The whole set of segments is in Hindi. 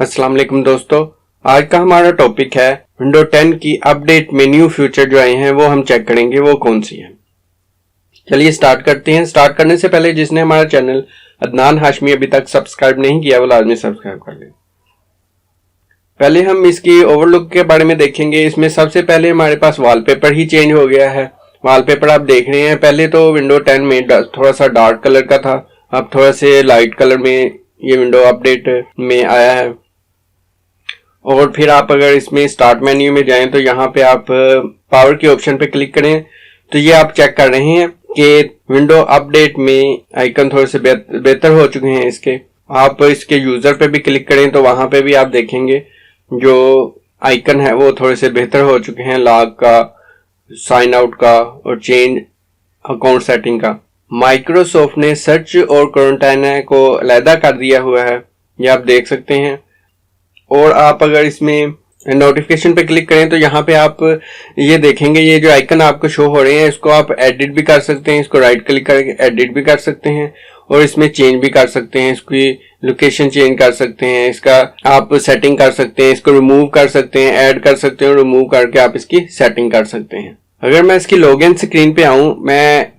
अस्सलाम वालेकुम दोस्तों, आज का हमारा टॉपिक है विंडो 10 की अपडेट में न्यू फीचर जो आए हैं वो हम चेक करेंगे वो कौन सी है। चलिए स्टार्ट करते हैं। स्टार्ट करने से पहले जिसने हमारा चैनल अदनान हाशमी अभी तक सब्सक्राइब नहीं किया वो लाजमी सब्सक्राइब कर ले। पहले हम इसकी ओवरलुक के बारे में देखेंगे। इसमें सबसे पहले हमारे पास वॉलपेपर ही चेंज हो गया है। वॉलपेपर आप देख रहे हैं, पहले तो विंडो 10 में थोड़ा सा डार्क कलर का था, अब थोड़ा से लाइट कलर में ये विंडो अपडेट में आया है। और फिर आप अगर इसमें स्टार्ट मेन्यू में जाएं तो यहाँ पे आप पावर के ऑप्शन पे क्लिक करें तो ये आप चेक कर रहे हैं कि विंडो अपडेट में आइकन थोड़े से बेहतर हो चुके हैं इसके। आप इसके यूजर पे भी क्लिक करें तो वहां पे भी आप देखेंगे जो आइकन है वो थोड़े से बेहतर हो चुके हैं, लॉग का, साइन आउट का और चेंज अकाउंट सेटिंग का। माइक्रोसॉफ्ट ने सर्च और क्वारंटाइन को अलहदा कर दिया हुआ है, ये आप देख सकते हैं। और आप अगर इसमें नोटिफिकेशन पे क्लिक करें तो यहाँ पे आप ये देखेंगे, ये जो आइकन आपको शो हो रहे हैं इसको आप एडिट भी कर सकते हैं। इसको राइट क्लिक करके एडिट भी कर सकते हैं और इसमें चेंज भी कर सकते हैं। इसकी लोकेशन चेंज कर सकते हैं, इसका आप सेटिंग कर सकते हैं, इसको रिमूव कर सकते हैं, ऐड कर सकते हैं, रिमूव करके आप इसकी सेटिंग कर सकते हैं। अगर मैं इसकी लॉगिन स्क्रीन पे आऊँ, मैं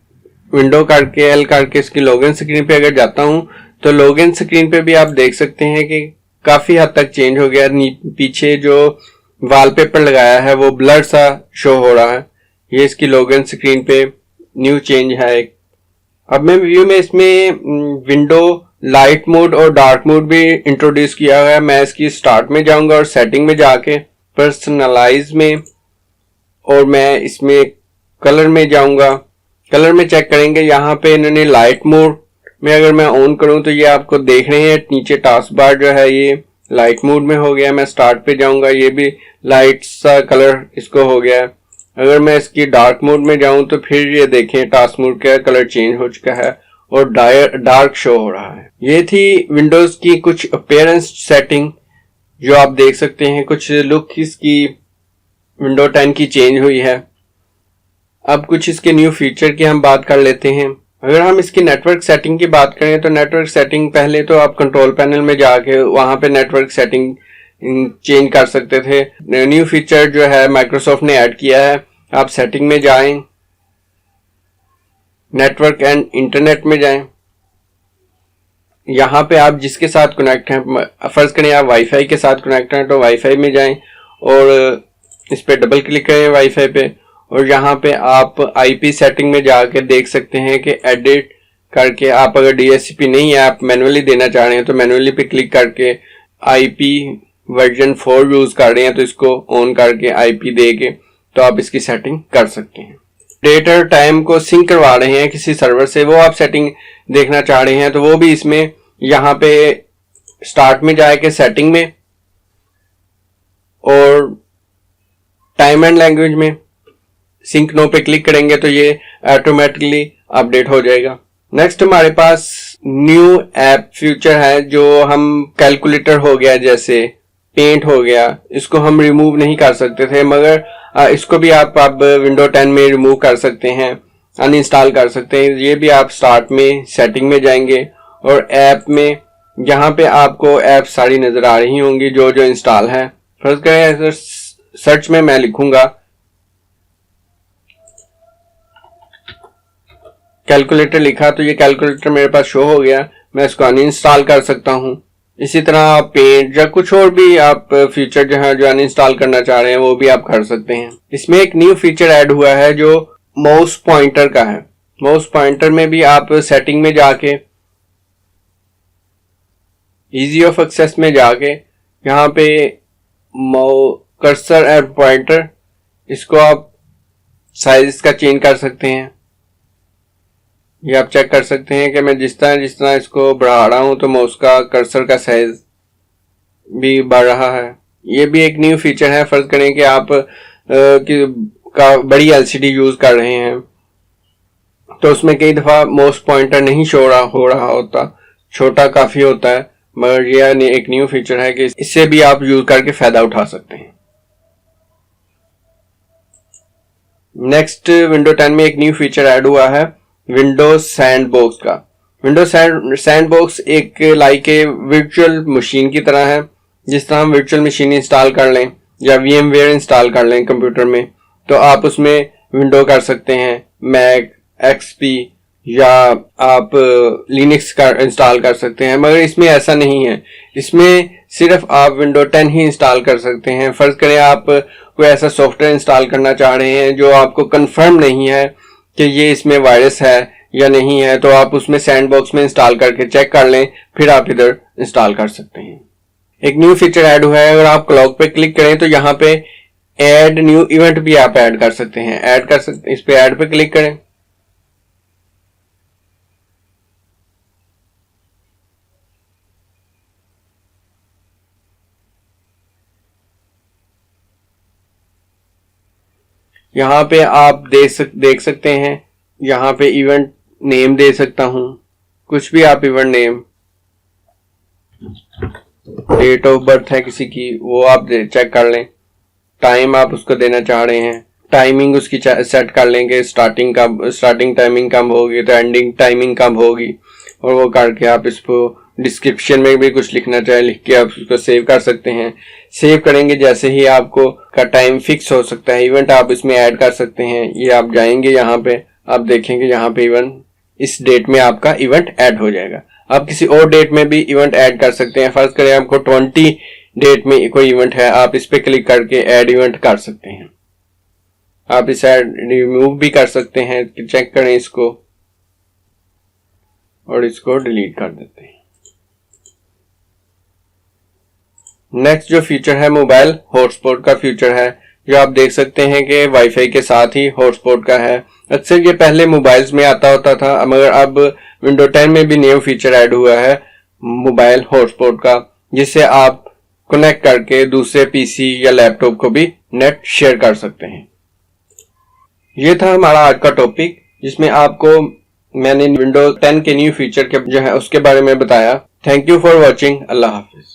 विंडो करके एल करके इसकी लॉगिन स्क्रीन पे अगर जाता हूँ तो लॉगिन स्क्रीन पे भी आप देख सकते हैं कि काफी हद तक चेंज हो गया। पीछे जो वॉलपेपर लगाया है वो ब्लर सा शो हो रहा है। ये इसकी लॉगिन स्क्रीन पे न्यू चेंज है एक। अब मैं व्यू में इसमें विंडो लाइट मोड और डार्क मोड भी इंट्रोड्यूस किया हुआ है। मैं इसकी स्टार्ट में जाऊंगा और सेटिंग में जाके पर्सनलाइज में और मैं इसमें कलर में जाऊंगा। कलर में चेक करेंगे, यहाँ पे इन्होंने लाइट मोड में अगर मैं ऑन करूं तो ये आपको देख रहे हैं नीचे टास्क बार जो है ये लाइट मोड में हो गया। मैं स्टार्ट पे जाऊंगा, ये भी लाइट सा कलर इसको हो गया है। अगर मैं इसकी डार्क मोड में जाऊं तो फिर ये देखें टास्क मोड का कलर चेंज हो चुका है और डार्क शो हो रहा है। ये थी विंडोज की कुछ अपीयरेंस सेटिंग जो आप देख सकते हैं। कुछ लुक इसकी विंडो 10 की चेंज हुई है। अब कुछ इसके न्यू फीचर की हम बात कर लेते हैं। अगर हम इसकी नेटवर्क सेटिंग की बात करें तो नेटवर्क सेटिंग पहले तो आप कंट्रोल पैनल में जाके वहां पे नेटवर्क सेटिंग चेंज कर सकते थे। न्यू फीचर जो है माइक्रोसॉफ्ट ने ऐड किया है। आप सेटिंग में जाएं, नेटवर्क एंड इंटरनेट में जाएं, यहाँ पे आप जिसके साथ कनेक्ट हैं, फर्ज करें आप वाईफाई के साथ कनेक्ट हैं तो वाईफाई में जाएं और इस पे डबल क्लिक करें वाईफाई पे और यहाँ पे आप आईपी सेटिंग में जाके देख सकते हैं कि एडिट करके आप अगर डीएचसीपी नहीं है, आप मैनुअली देना चाह रहे हैं तो मैनुअली पे क्लिक करके आईपी वर्जन 4 यूज कर रहे हैं तो इसको ऑन करके आईपी दे के तो आप इसकी सेटिंग कर सकते हैं। डेट और टाइम को सिंक करवा रहे हैं किसी सर्वर से, वो आप सेटिंग देखना चाह रहे हैं तो वो भी इसमें यहाँ पे स्टार्ट में जाके सेटिंग में और टाइम एंड लैंग्वेज में सिंक नो पे क्लिक करेंगे तो ये ऑटोमेटिकली अपडेट हो जाएगा। नेक्स्ट हमारे पास न्यू ऐप फीचर है जो हम कैलकुलेटर हो गया, जैसे पेंट हो गया, इसको हम रिमूव नहीं कर सकते थे मगर इसको भी आप अब विंडो 10 में रिमूव कर सकते हैं, अनइंस्टॉल कर सकते हैं। ये भी आप स्टार्ट में सेटिंग में जाएंगे और ऐप में यहाँ पे आपको ऐप सारी नजर आ रही होंगी जो जो इंस्टॉल है। फर्ज करें सर्च में मैं लिखूंगा कैलकुलेटर, लिखा तो ये कैलकुलेटर मेरे पास शो हो गया। मैं इसको अनइंस्टॉल कर सकता हूँ। इसी तरह पेंट या कुछ और भी आप फीचर जो है जो अनइंस्टॉल करना चाह रहे हैं वो भी आप कर सकते हैं। इसमें एक न्यू फीचर ऐड हुआ है जो माउस पॉइंटर का है। माउस पॉइंटर में भी आप सेटिंग में जाके इजी ऑफ एक्सेस में जाके यहाँ पे कर्सर एंड पॉइंटर, इसको आप साइज इसका चेंज कर सकते हैं। ये आप चेक कर सकते हैं कि मैं जिस तरह इसको बढ़ा रहा हूं तो माउस का कर्सर का साइज भी बढ़ रहा है। ये भी एक न्यू फीचर है। फर्ज करें कि आप का बड़ी एलसीडी यूज कर रहे हैं तो उसमें कई दफा माउस पॉइंटर नहीं हो रहा होता, छोटा काफी होता है, मगर यह एक न्यू फीचर है कि इससे भी आप यूज करके फायदा उठा सकते हैं। नेक्स्ट विंडो 10 में एक न्यू फीचर ऐड हुआ है विंडोज सैंडबॉक्स का। विंडोज सैंडबॉक्स एक लाइक ए वर्चुअल मशीन की तरह है जिस तरह हम वर्चुअल मशीन इंस्टॉल कर लें या VMware इंस्टॉल कर लें कंप्यूटर में, तो आप उसमें विंडो कर सकते हैं, मैक, XP या आप लिनक्स का इंस्टॉल कर सकते हैं। मगर इसमें ऐसा नहीं है, इसमें सिर्फ आप विंडो 10 ही इंस्टॉल कर सकते हैं। फर्ज करें आप कोई ऐसा सॉफ्टवेयर इंस्टॉल करना चाह रहे हैं जो आपको कंफर्म नहीं है कि ये इसमें वायरस है या नहीं है, तो आप उसमें सैंडबॉक्स में इंस्टॉल करके चेक कर लें, फिर आप इधर इंस्टॉल कर सकते हैं। एक न्यू फीचर ऐड हुआ है, अगर आप क्लॉक पे क्लिक करें तो यहाँ पे ऐड न्यू इवेंट भी आप ऐड कर सकते हैं। इस पे ऐड पे क्लिक करें। यहाँ पे आप देख सकते हैं, यहाँ पे इवेंट नेम दे सकता हूं, कुछ भी आप event name, date of birth है किसी की वो आप चेक कर लें, टाइम आप उसको देना चाह रहे हैं, टाइमिंग उसकी सेट कर लेंगे, स्टार्टिंग टाइमिंग कब होगी तो एंडिंग टाइमिंग कब होगी, और वो करके आप इसको डिस्क्रिप्शन में भी कुछ लिखना चाहे लिख के आप उसको सेव कर सकते हैं। सेव करेंगे जैसे ही आपको का टाइम फिक्स हो सकता है, इवेंट आप इसमें ऐड कर सकते हैं। ये आप जाएंगे यहाँ पे, आप देखेंगे यहाँ पे इवेंट इस डेट में आपका इवेंट ऐड हो जाएगा। आप किसी और डेट में भी इवेंट ऐड कर सकते हैं। फर्ज करें आपको 20 डेट में कोई इवेंट है, आप इस पे क्लिक करके ऐड इवेंट कर सकते हैं। आप इस ऐड रिमूव भी कर सकते हैं, चेक करें इसको और इसको डिलीट कर देते हैं। नेक्स्ट जो फीचर है मोबाइल हॉटस्पॉट का फीचर है, जो आप देख सकते हैं कि वाईफाई के साथ ही हॉटस्पॉट का है। अक्सर ये पहले मोबाइल्स में आता होता था, मगर अब विंडो 10 में भी न्यू फीचर ऐड हुआ है मोबाइल हॉटस्पॉट का, जिससे आप कनेक्ट करके दूसरे पीसी या लैपटॉप को भी नेट शेयर कर सकते हैं। ये था हमारा आज का टॉपिक, जिसमें आपको मैंने विंडो 10 के न्यू फीचर के जो है उसके बारे में बताया। Thank you for watching. Allah Hafiz.